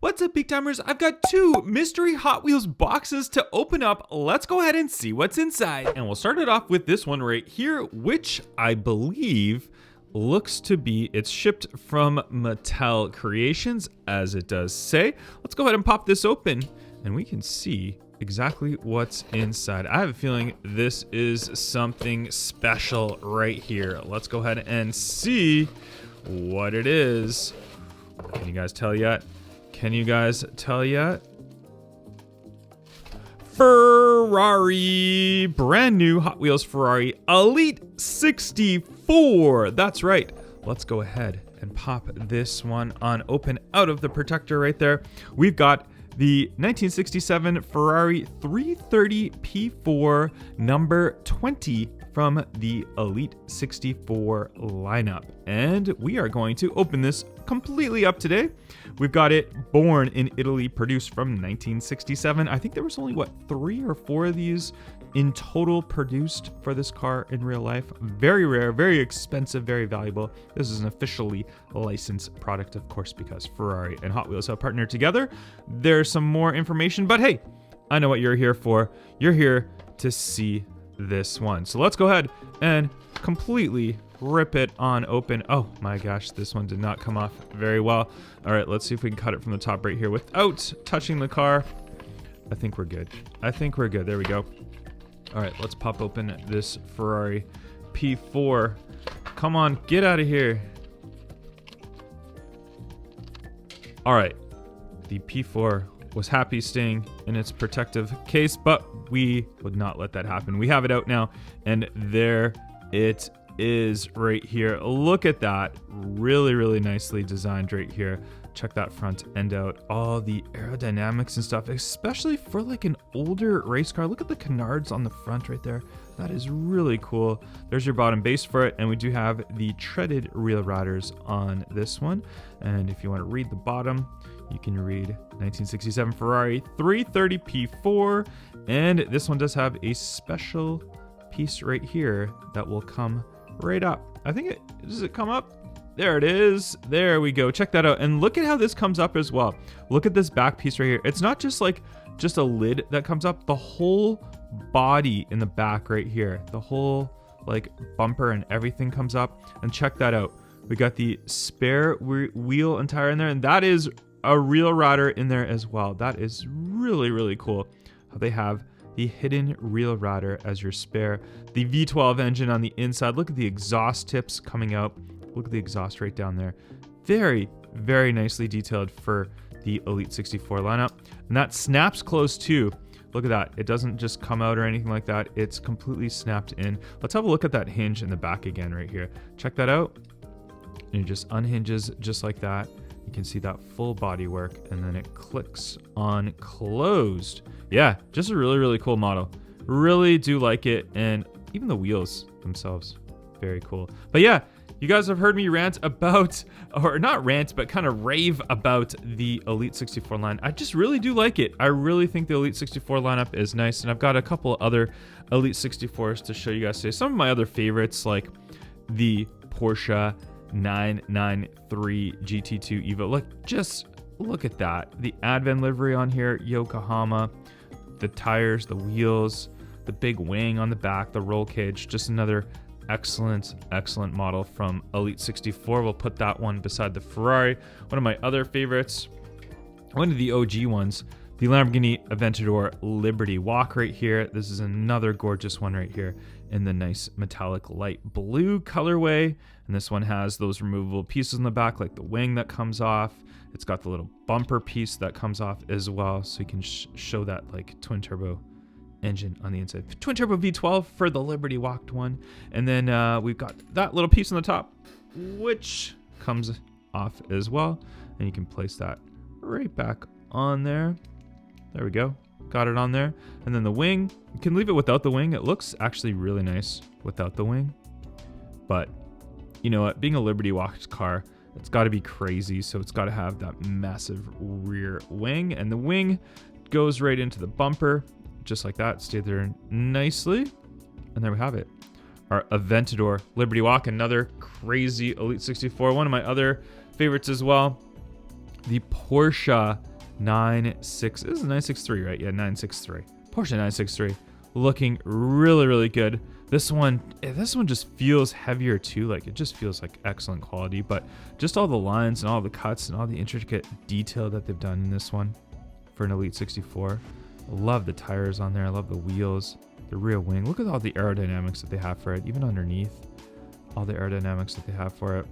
What's up, Peak Timers? I've got two mystery Hot Wheels boxes to open up. Let's go ahead and see what's inside. And we'll start it off with this one right here, which I believe looks to be, it's shipped from Mattel Creations, as it does say. Let's go ahead and pop this open and we can see exactly what's inside. I have a feeling this is something special right here. Let's go ahead and see what it is. Can you guys tell yet? Can you guys tell yet? Ferrari, brand new Hot Wheels Ferrari Elite 64. That's right. Let's go ahead and pop this one on open out of the protector right there. We've got the 1967 Ferrari 330 P4 number 20 from the Elite 64 lineup. And we are going to open this completely up today. We've got it born in Italy, produced from 1967. I think there was only, what, 3 or 4 of these in total produced for this car in real life. Very rare, very expensive, very valuable. This is an officially licensed product, of course, because Ferrari and Hot Wheels have partnered together. There's some more information, but hey, I know what you're here for. You're here to see this one. So let's go ahead and completely rip it on open. Oh my gosh, this one did not come off very well. All right, let's see if we can cut it from the top right here without touching the car. I think we're good. I think we're good. There we go. All right, let's pop open this Ferrari P4. Come on, get out of here. All right, the P4 was happy staying in its protective case, but we would not let that happen. We have it out now, and there it is right here. Look at that. Really, really nicely designed right here. Check that front end out. All the aerodynamics and stuff, especially for like an older race car. Look at the canards on the front right there. That is really cool. There's your bottom base for it. And we do have the treaded wheel riders on this one. And if you want to read the bottom, you can read 1967 Ferrari 330 P4. And this one does have a special piece right here that will come right up. I think does it come up? There it is. There we go. Check that out. And look at how this comes up as well. Look at this back piece right here. It's not just like just a lid that comes up. The whole body in the back right here. The whole like bumper and everything comes up. And check that out. We got the spare wheel and tire in there. And that is a real rider in there as well. That is really, really cool how they have the hidden reel rider as your spare. The V12 engine on the inside. Look at the exhaust tips coming out. Look at the exhaust right down there. Very, very nicely detailed for the Elite 64 lineup. And that snaps closed too. Look at that. It doesn't just come out or anything like that. It's completely snapped in. Let's have a look at that hinge in the back again right here. Check that out. And it just unhinges just like that. You can see that full body work, and then it clicks on closed. Yeah, just a really, really cool model. Really do like it, and even the wheels themselves, very cool. But yeah, you guys have heard me rant about, or not rant, but kind of rave about the Elite 64 line. I just really do like it. I really think the Elite 64 lineup is nice, and I've got a couple other Elite 64s to show you guys today. Some of my other favorites, like the Porsche 993 GT2 Evo. Just look at that. The Advent livery on here, Yokohama, the tires, the wheels, the big wing on the back, the roll cage. Just another excellent, excellent model from Elite 64. We'll put that one beside the Ferrari. One of my other favorites, one of the OG ones, the Lamborghini Aventador Liberty Walk right here. This is another gorgeous one right here in the nice metallic light blue colorway. And this one has those removable pieces in the back, like the wing that comes off. It's got the little bumper piece that comes off as well. So you can show that like twin turbo engine on the inside. Twin turbo V12 for the Liberty Walked one. And then we've got that little piece on the top, which comes off as well. And you can place that right back on there. There we go. Got it on there. And then the wing, you can leave it without the wing. It looks actually really nice without the wing. But you know what? Being a Liberty Walked car, it's got to be crazy. So it's got to have that massive rear wing. And the wing goes right into the bumper, just like that. Stay there nicely. And there we have it. Our Aventador Liberty Walk, another crazy Elite 64. One of my other favorites as well. the Porsche 96. This is 963, right? Yeah, 963. Porsche 963. Looking really, really good. This one just feels heavier too. Like it just feels like excellent quality, but just all the lines and all the cuts and all the intricate detail that they've done in this one for an Elite 64. I love the tires on there. I love the wheels, the rear wing. Look at all the aerodynamics that they have for it, even underneath. All the aerodynamics that they have for it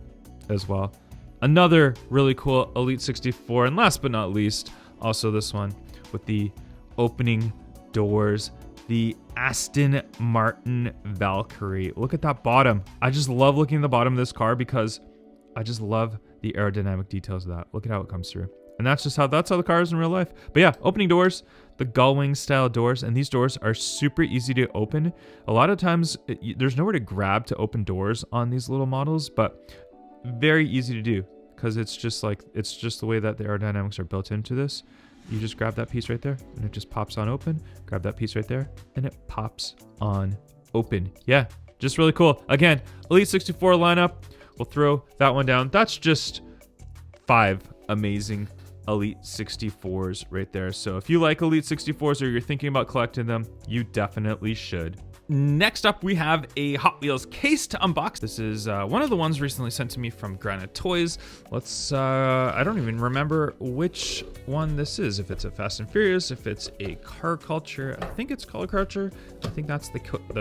as well. Another really cool Elite 64, and last but not least, also this one with the opening doors, the Aston Martin Valkyrie. Look at that bottom. I just love looking at the bottom of this car because I just love the aerodynamic details of that. Look at how it comes through. And that's how the car is in real life. But yeah, opening doors, the gullwing style doors, and these doors are super easy to open. A lot of times there's nowhere to grab to open doors on these little models, but very easy to do because it's just the way that the aerodynamics are built into this. You just grab that piece right there and it just pops on open. Grab that piece right there and it pops on open. Yeah, just really cool. Again, Elite 64 lineup. We'll throw that one down. That's just 5 amazing Elite 64s right there. So if you like Elite 64s or you're thinking about collecting them, you definitely should. Next up, we have a Hot Wheels case to unbox. This is one of the ones recently sent to me from Granite Toys. Let's, I don't even remember which one this is. If it's a Fast and Furious, if it's a Car Culture. I think it's Car Culture. I think that's the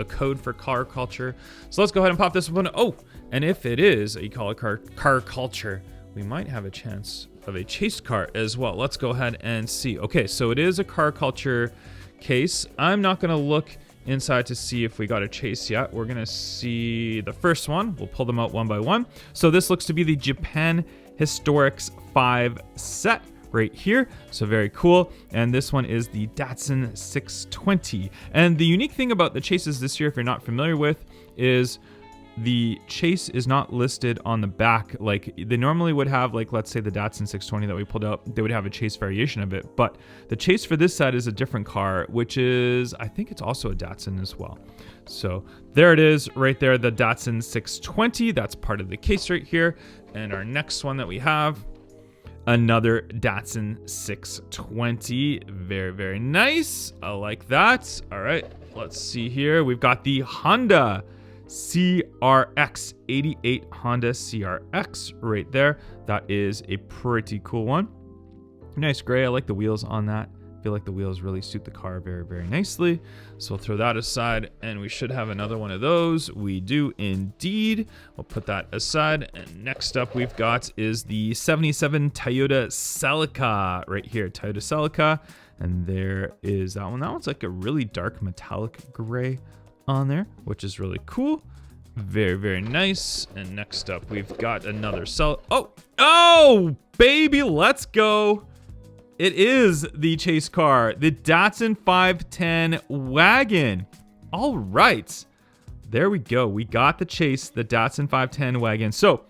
code for Car Culture. So let's go ahead and pop this one. Oh, and if it is a Car Culture, we might have a chance of a chase car as well. Let's go ahead and see. Okay, so it is a Car Culture case. I'm not gonna look inside to see if we got a chase yet. We're gonna see the first one. We'll pull them out one by one. So this looks to be the Japan Historics 5 set right here. So very cool. And this one is the Datsun 620. And the unique thing about the chases this year, if you're not familiar with, is the chase is not listed on the back. Like they normally would have, like, let's say the Datsun 620 that we pulled out, they would have a chase variation of it. But the chase for this set is a different car, which is, I think it's also a Datsun as well. So there it is right there, the Datsun 620. That's part of the case right here. And our next one that we have, another Datsun 620. Very, very nice. I like that. All right, let's see here. We've got the Honda CRX, 88 Honda CRX right there. That is a pretty cool one. Nice gray. I like the wheels on that. I feel like the wheels really suit the car very, very nicely. So we'll throw that aside and we should have another one of those. We do indeed. We'll put that aside. And next up we've got is the 77 Toyota Celica right here. Toyota Celica. And there is that one. That one's like a really dark metallic gray on there, which is really cool. Very, very nice. And next up we've got another oh baby, let's go. It is the chase car, the Datsun 510 wagon. All right, there we go. We got the chase, the Datsun 510 wagon. So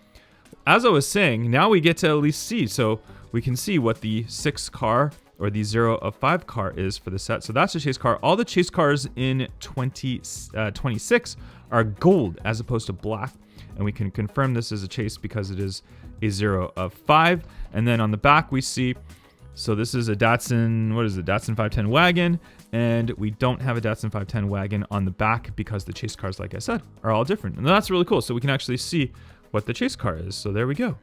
as I was saying, now we get to at least see, so we can see what the 6 car or the 0 of 5 car is for the set. So that's the chase car. All the chase cars in 2026 are gold as opposed to black. And we can confirm this is a chase because it is a 0 of 5. And then on the back we see, so this is a Datsun, what is it? Datsun 510 wagon. And we don't have a Datsun 510 wagon on the back because the chase cars, like I said, are all different. And that's really cool. So we can actually see what the chase car is. So there we go.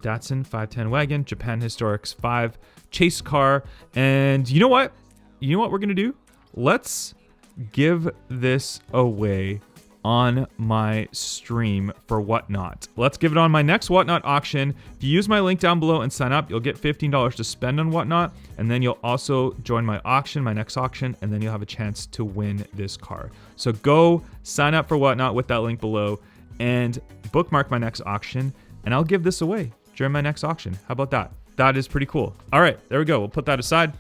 Datsun 510 wagon, Japan Historics 5 chase car. And you know what? You know what we're going to do? Let's give this away on my stream for Whatnot. Let's give it on my next Whatnot auction. If you use my link down below and sign up, you'll get $15 to spend on Whatnot. And then you'll also join my auction, my next auction, and then you'll have a chance to win this car. So go sign up for Whatnot with that link below and bookmark my next auction, and I'll give this away during my next auction. How about that? That is pretty cool. All right, there we go. We'll put that aside.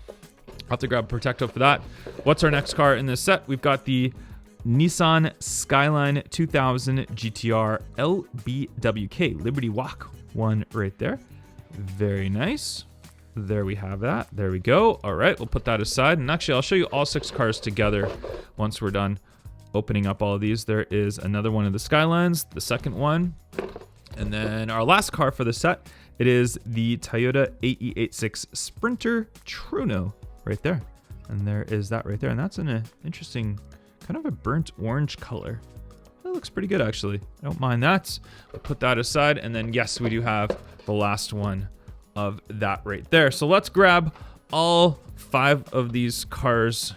I'll have to grab a Protecto for that. What's our next car in this set? We've got the Nissan Skyline 2000 GTR LBWK, Liberty Walk one right there. Very nice. There we have that. There we go. All right, we'll put that aside. And actually, I'll show you all 6 cars together once we're done opening up all of these. There is another one of the Skylines, the second one. And then our last car for the set It is the Toyota AE86 Sprinter Truno right there. And there is that right there. And that's in an interesting kind of a burnt orange color. That looks pretty good, actually. I don't mind that. We'll put that aside. And then, yes, we do have the last one of that right there. So let's grab all 5 of these cars.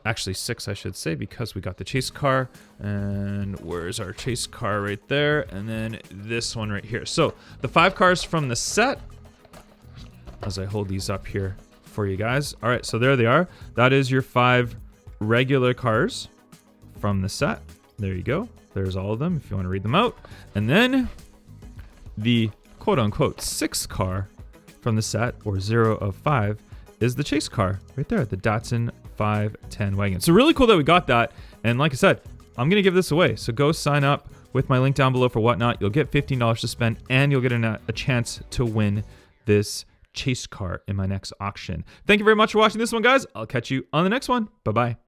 Actually 6, I should say, because we got the chase car. And where's our chase car right there? And then this one right here. So the 5 cars from the set, as I hold these up here for you guys. All right, so there they are. That is your 5 regular cars from the set. There you go. There's all of them if you want to read them out. And then the quote unquote 6th car from the set, or 0 of 5, is the chase car right there, the Datsun 510 wagon. So really cool that we got that. And like I said, I'm going to give this away. So go sign up with my link down below for Whatnot. You'll get $15 to spend, and you'll get a chance to win this chase car in my next auction. Thank you very much for watching this one, guys. I'll catch you on the next one. Bye-bye.